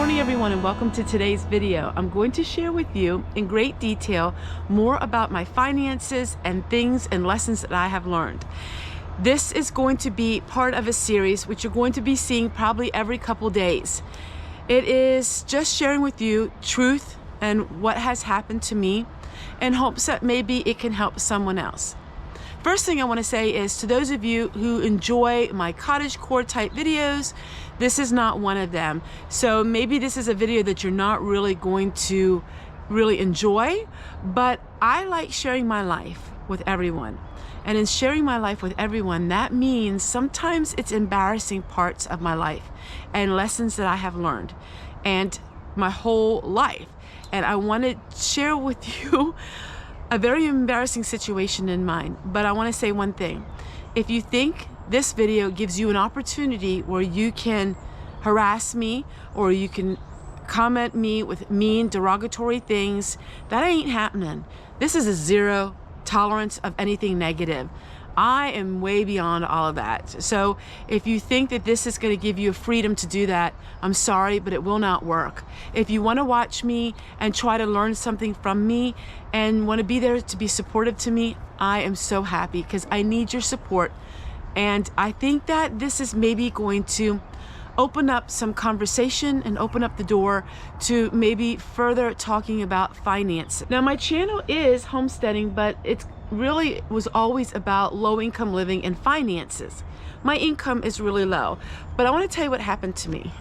morning everyone, and welcome to today's video. I'm going to share with you in great detail more about my finances and things and lessons that I have learned. This is going to be part of a series which you're going to be seeing probably every couple days. It is just sharing with you truth and what has happened to me in hopes that maybe it can help someone else. First thing I want to say is to those of you who enjoy my cottagecore type videos, this is not one of them. So maybe this is a video that you're not really going to really enjoy, but I like sharing my life with everyone. And in sharing my life with everyone, that means sometimes it's embarrassing parts of my life and lessons that I have learned and my whole life. And I want to share with you a very embarrassing situation in mind. But I want to say one thing. If you think this video gives you an opportunity where you can harass me or you can comment me with mean, derogatory things, that ain't happening. This is a zero tolerance of anything negative. I am way beyond all of that. So if you think that this is going to give you a freedom to do that, I'm sorry, but it will not work. If you want to watch me and try to learn something from me and want to be there to be supportive to me, I am so happy because I need your support. And I think that this is maybe going to open up some conversation and open up the door to maybe further talking about finance. Now, my channel is homesteading, but it's really was always about low-income living and finances. My income is really low, but I want to tell you what happened to me.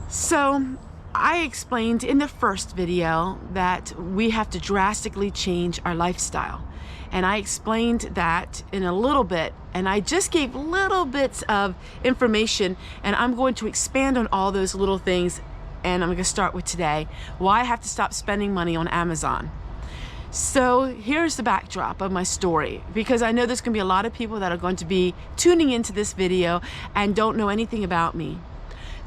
So I explained in the first video that we have to drastically change our lifestyle. And I explained that in a little bit, and I just gave little bits of information, and I'm going to expand on all those little things, and I'm going to start with today, why I have to stop spending money on Amazon. So here's the backdrop of my story, because I know there's going to be a lot of people that are going to be tuning into this video and don't know anything about me.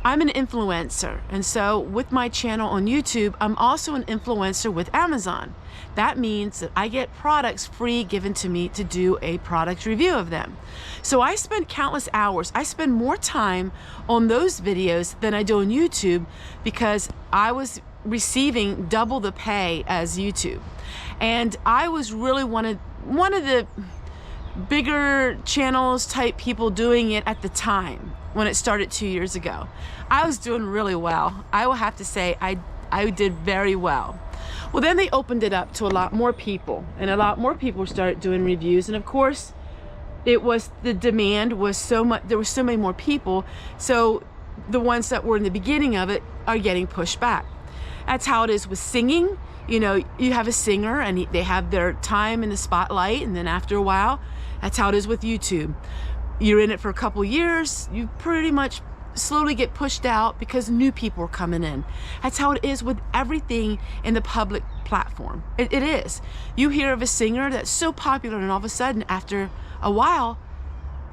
I'm an influencer, and so with my channel on YouTube, I'm also an influencer with Amazon. That means that I get products free given to me to do a product review of them. So I spend countless hours. I spend more time on those videos than I do on YouTube because I was receiving double the pay as YouTube. And I was really one of the bigger channels type people doing it at the time when it started 2 years ago. I was doing really well. I will have to say I did very well. Well, then they opened it up to a lot more people, and a lot more people started doing reviews, and of course the demand was so much, there were so many more people, so the ones that were in the beginning of it are getting pushed back. That's how it is with singing. You know, you have a singer and they have their time in the spotlight, and then after a while, that's how it is with YouTube. You're in it for a couple years, you pretty much slowly get pushed out because new people are coming in. That's how it is with everything in the public platform. It is. You hear of a singer that's so popular, and all of a sudden, after a while,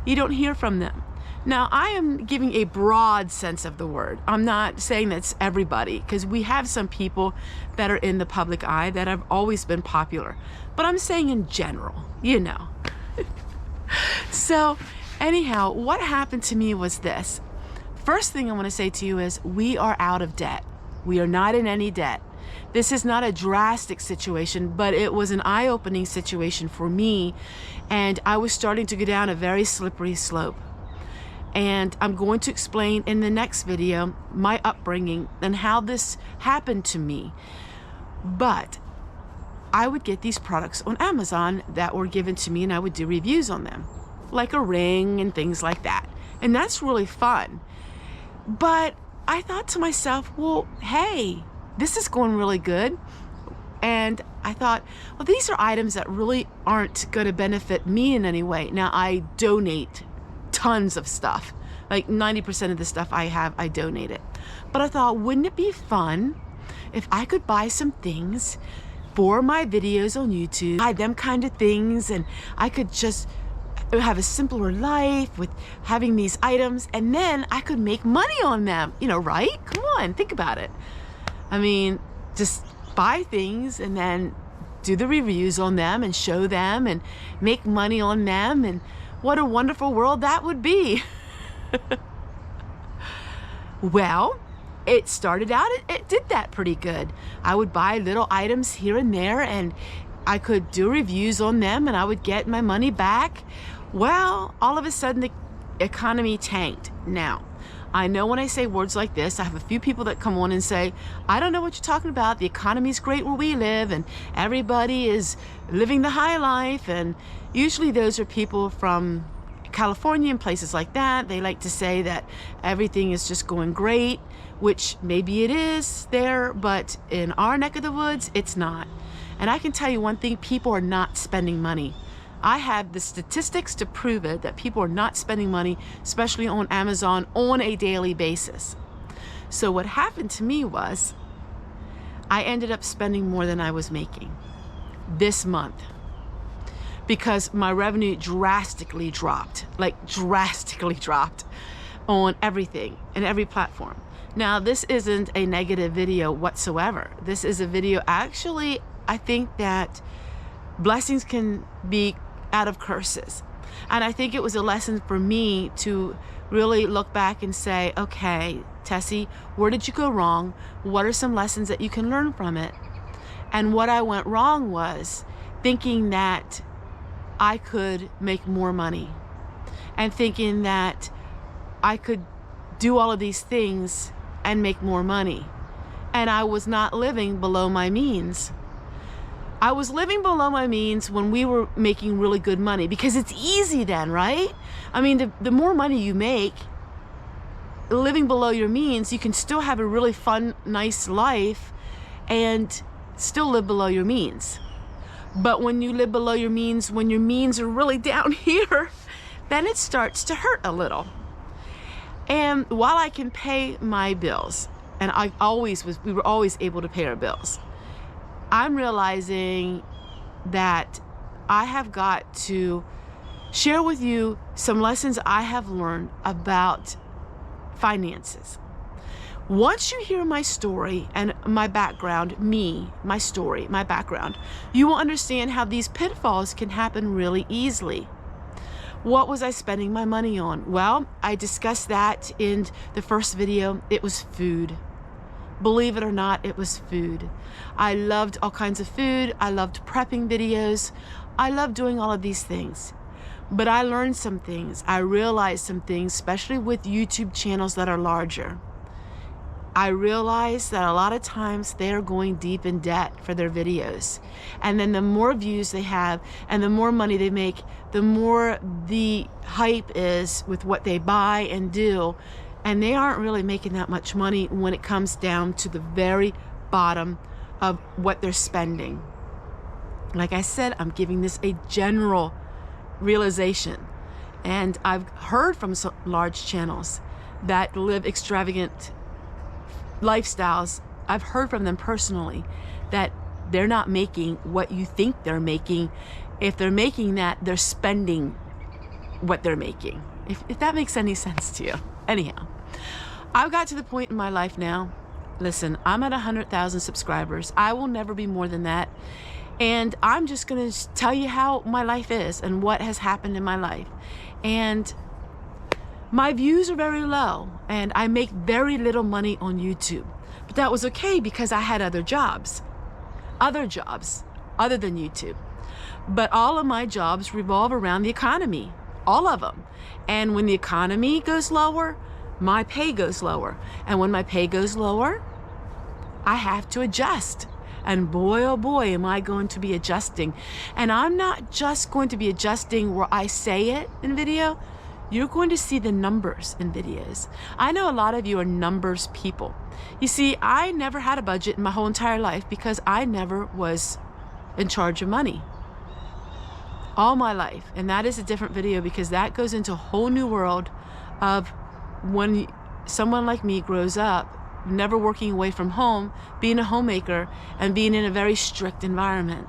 you don't hear from them. Now, I am giving a broad sense of the word. I'm not saying that's everybody, because we have some people that are in the public eye that have always been popular. But I'm saying in general, you know. So, anyhow, what happened to me was this. First thing I want to say to you is we are out of debt. We are not in any debt. This is not a drastic situation, but it was an eye-opening situation for me, and I was starting to go down a very slippery slope. And I'm going to explain in the next video my upbringing and how this happened to me. But I would get these products on Amazon that were given to me, and I would do reviews on them, like a ring and things like that. And that's really fun. But I thought to myself, well, hey, this is going really good. And I thought, well, these are items that really aren't going to benefit me in any way. Now, I donate tons of stuff. Like 90% of the stuff I have, I donate it. But I thought, wouldn't it be fun if I could buy some things for my videos on YouTube, buy them kind of things, and I could just have a simpler life with having these items, and then I could make money on them, you know, right? Come on, think about it. I mean, just buy things and then do the reviews on them and show them and make money on them, and what a wonderful world that would be. Well, it started out, it did that pretty good. I would buy little items here and there, and I could do reviews on them, and I would get my money back. Well, all of a sudden the economy tanked. Now, I know when I say words like this, I have a few people that come on and say, I don't know what you're talking about. The economy's great where we live, and everybody is living the high life. And usually those are people from California and places like that. They like to say that everything is just going great, which maybe it is there, but in our neck of the woods, it's not. And I can tell you one thing, people are not spending money. I have the statistics to prove it, that people are not spending money, especially on Amazon, on a daily basis. So what happened to me was I ended up spending more than I was making this month, because my revenue drastically dropped, like drastically dropped on everything and every platform. Now, this isn't a negative video whatsoever. This is a video, actually, I think that blessings can be out of curses. And I think it was a lesson for me to really look back and say, okay, Tessie, where did you go wrong? What are some lessons that you can learn from it? And what I went wrong was thinking that I could make more money, and thinking that I could do all of these things and make more money. And I was not living below my means. I was living below my means when we were making really good money, because it's easy then, right? I mean, the more money you make, living below your means, you can still have a really fun, nice life and still live below your means. But when you live below your means, when your means are really down here, then it starts to hurt a little. And while I can pay my bills, and we were always able to pay our bills, I'm realizing that I have got to share with you some lessons I have learned about finances. Once you hear my story and my background, my story, my background, you will understand how these pitfalls can happen really easily. What was I spending my money on? Well, I discussed that in the first video. It was food. Believe it or not, it was food. I loved all kinds of food. I loved prepping videos. I loved doing all of these things. But I learned some things. I realized some things, especially with YouTube channels that are larger. I realized that a lot of times they're going deep in debt for their videos. And then the more views they have and the more money they make, the more the hype is with what they buy and do. And they aren't really making that much money when it comes down to the very bottom of what they're spending. Like I said, I'm giving this a general realization. And I've heard from some large channels that live extravagant lifestyles. I've heard from them personally that they're not making what you think they're making. If they're making that, they're spending what they're making. If that makes any sense to you. Anyhow, I've got to the point in my life now. Listen, I'm at 100,000 subscribers. I will never be more than that. And I'm just going to tell you how my life is and what has happened in my life. And my views are very low, and I make very little money on YouTube. But that was okay because I had other jobs other than YouTube. But all of my jobs revolve around the economy, all of them. And when the economy goes lower, my pay goes lower. And when my pay goes lower, I have to adjust. And boy, oh boy, am I going to be adjusting. And I'm not just going to be adjusting where I say it in video. You're going to see the numbers in videos. I know a lot of you are numbers people. You see, I never had a budget in my whole entire life because I never was in charge of money all my life. And that is a different video because that goes into a whole new world of when someone like me grows up, never working away from home, being a homemaker, and being in a very strict environment.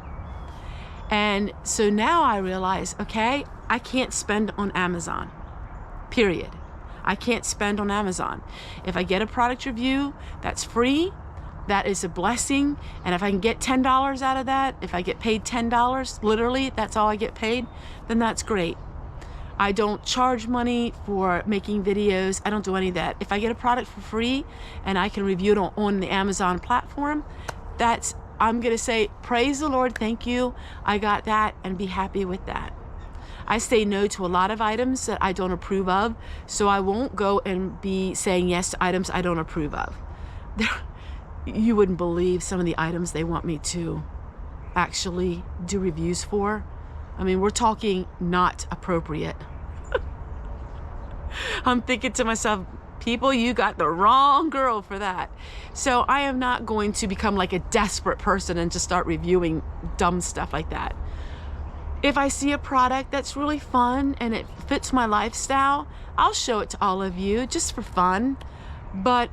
And so now I realize, okay, I can't spend on Amazon, period. I can't spend on Amazon. If I get a product review that's free, that is a blessing. And if I can get $10 out of that, if I get paid $10, literally, that's all I get paid, then that's great. I don't charge money for making videos. I don't do any of that. If I get a product for free and I can review it on the Amazon platform, I'm gonna say, praise the Lord, thank you, I got that, and be happy with that. I say no to a lot of items that I don't approve of, so I won't go and be saying yes to items I don't approve of. You wouldn't believe some of the items they want me to actually do reviews for. I mean, we're talking not appropriate. I'm thinking to myself, people, you got the wrong girl for that. So I am not going to become like a desperate person and just start reviewing dumb stuff like that. If I see a product that's really fun and it fits my lifestyle, I'll show it to all of you just for fun, but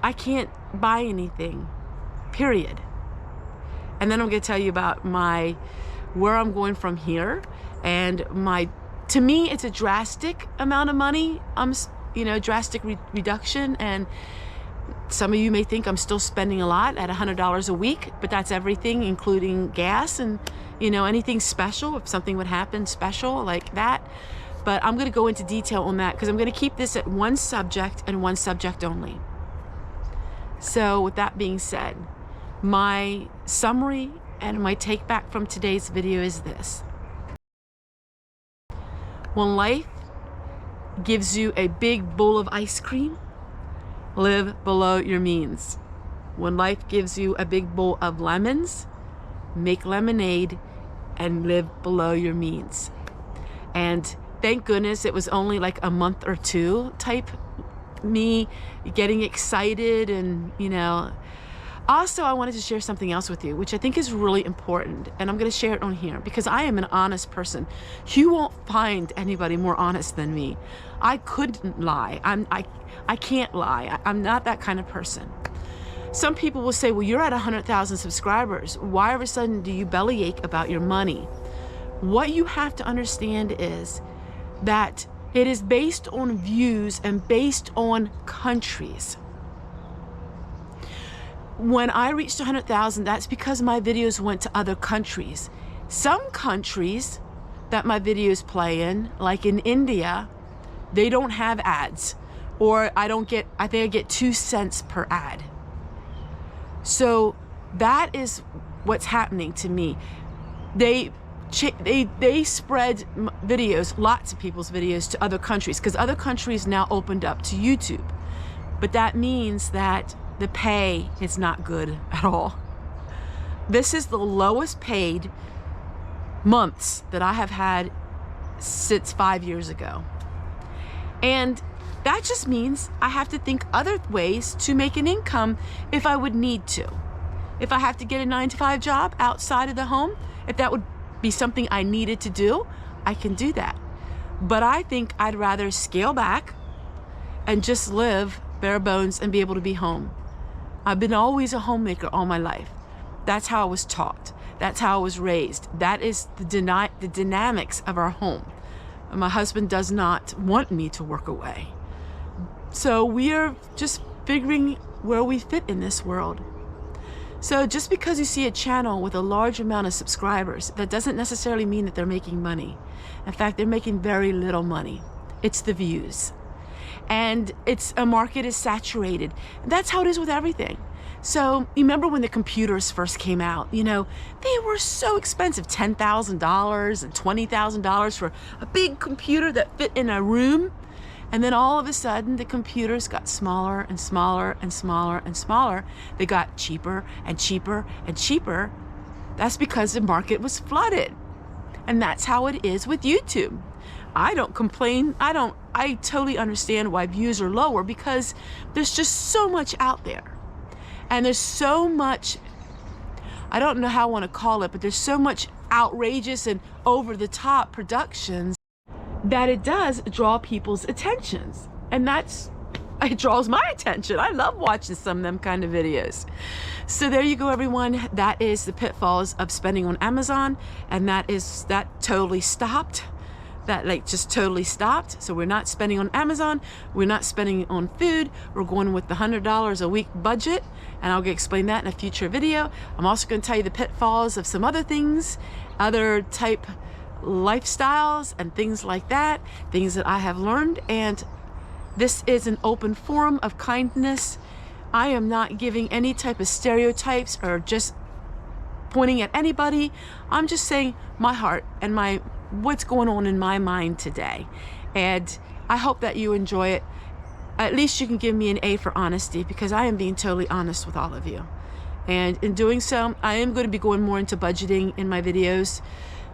I can't buy anything, period. And then I'm gonna tell you about where I'm going from here, and to me, it's a drastic amount of money. Drastic reduction, and some of you may think I'm still spending a lot at $100 a week, but that's everything, including gas and anything special, if something would happen special like that. But I'm gonna go into detail on that because I'm gonna keep this at one subject and one subject only. So with that being said, my summary and my take back from today's video is this. When life gives you a big bowl of ice cream, live below your means. When life gives you a big bowl of lemons, make lemonade and live below your means. And thank goodness it was only like a month or two type me getting excited, and also I wanted to share something else with you, which I think is really important, and I'm going to share it on here because I am an honest person. You won't find anybody more honest than me. I couldn't lie. I can't lie. I'm not that kind of person. Some people will say, well, you're at 100,000 subscribers. Why all of a sudden do you bellyache about your money? What you have to understand is that it is based on views and based on countries. When I reached 100,000, that's because my videos went to other countries. Some countries that my videos play in, like in India, they don't have ads, or I think I get 2 cents per ad. So that is what's happening to me. They spread videos, lots of people's videos, to other countries because other countries now opened up to YouTube. But that means that the pay is not good at all. This is the lowest paid months that I have had since 5 years ago. And that just means I have to think other ways to make an income if I would need to. If I have to get a 9-to-5 job outside of the home, if that would be something I needed to do, I can do that. But I think I'd rather scale back and just live bare bones and be able to be home. I've been always a homemaker all my life. That's how I was taught. That's how I was raised. That is the dynamics of our home. My husband does not want me to work away. So we are just figuring where we fit in this world. So just because you see a channel with a large amount of subscribers, that doesn't necessarily mean that they're making money. In fact, they're making very little money. It's the views. And a market is saturated. That's how it is with everything. So you remember when the computers first came out, they were so expensive, $10,000 and $20,000 for a big computer that fit in a room. And then all of a sudden, the computers got smaller and smaller and smaller and smaller. They got cheaper and cheaper and cheaper. That's because the market was flooded. And that's how it is with YouTube. I don't complain. I totally understand why views are lower because there's just so much out there. And there's so much, I don't know how I want to call it, but there's so much outrageous and over-the-top productions that it does draw people's attentions. And it draws my attention. I love watching some of them kind of videos. So there you go, everyone. That is the pitfalls of spending on Amazon. And that totally stopped. Just totally stopped. So we're not spending on Amazon. We're not spending on food. We're going with the $100 a week budget. And I'll explain that in a future video. I'm also going to tell you the pitfalls of some other things, other type lifestyles and things like that, things that I have learned. And this is an open forum of kindness. I am not giving any type of stereotypes or just pointing at anybody. I'm just saying my heart and what's going on in my mind today. And I hope that you enjoy it. At least you can give me an A for honesty, because I am being totally honest with all of you. And in doing so, I am going to be going more into budgeting in my videos.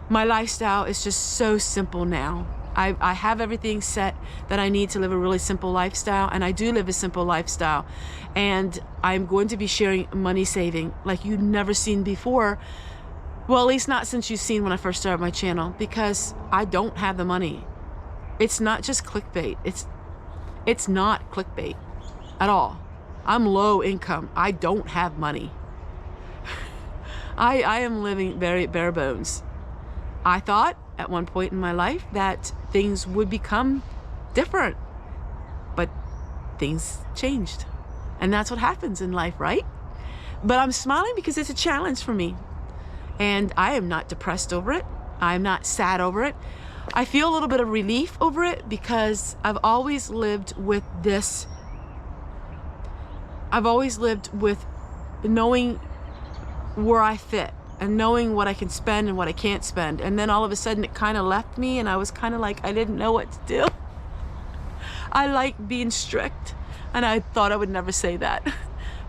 My lifestyle is just so simple now. I have everything set that I need to live a really simple lifestyle, and I do live a simple lifestyle. And I'm going to be sharing money saving like you've never seen before. Well, at least not since you've seen when I first started my channel, because I don't have the money. It's not just clickbait. It's not clickbait at all. I'm low income. I don't have money. I am living very bare bones. I thought at one point in my life that things would become different, but things changed. And that's what happens in life, right? But I'm smiling because it's a challenge for me. And I am not depressed over it. I'm not sad over it. I feel a little bit of relief over it, because I've always lived with this. I've always lived with knowing where I fit and knowing what I can spend and what I can't spend. And then all of a sudden it kind of left me, and I was kind of like, I didn't know what to do. I like being strict, and I thought I would never say that,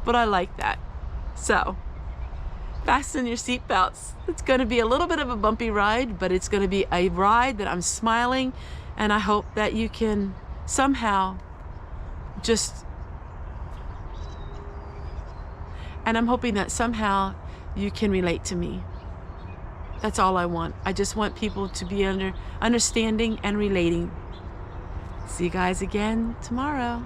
but I like that. So fasten your seatbelts. It's going to be a little bit of a bumpy ride, but it's going to be a ride that I'm smiling, and I hope that you can somehow I'm hoping that somehow you can relate to me. That's all I want. I just want people to be understanding and relating. See you guys again tomorrow.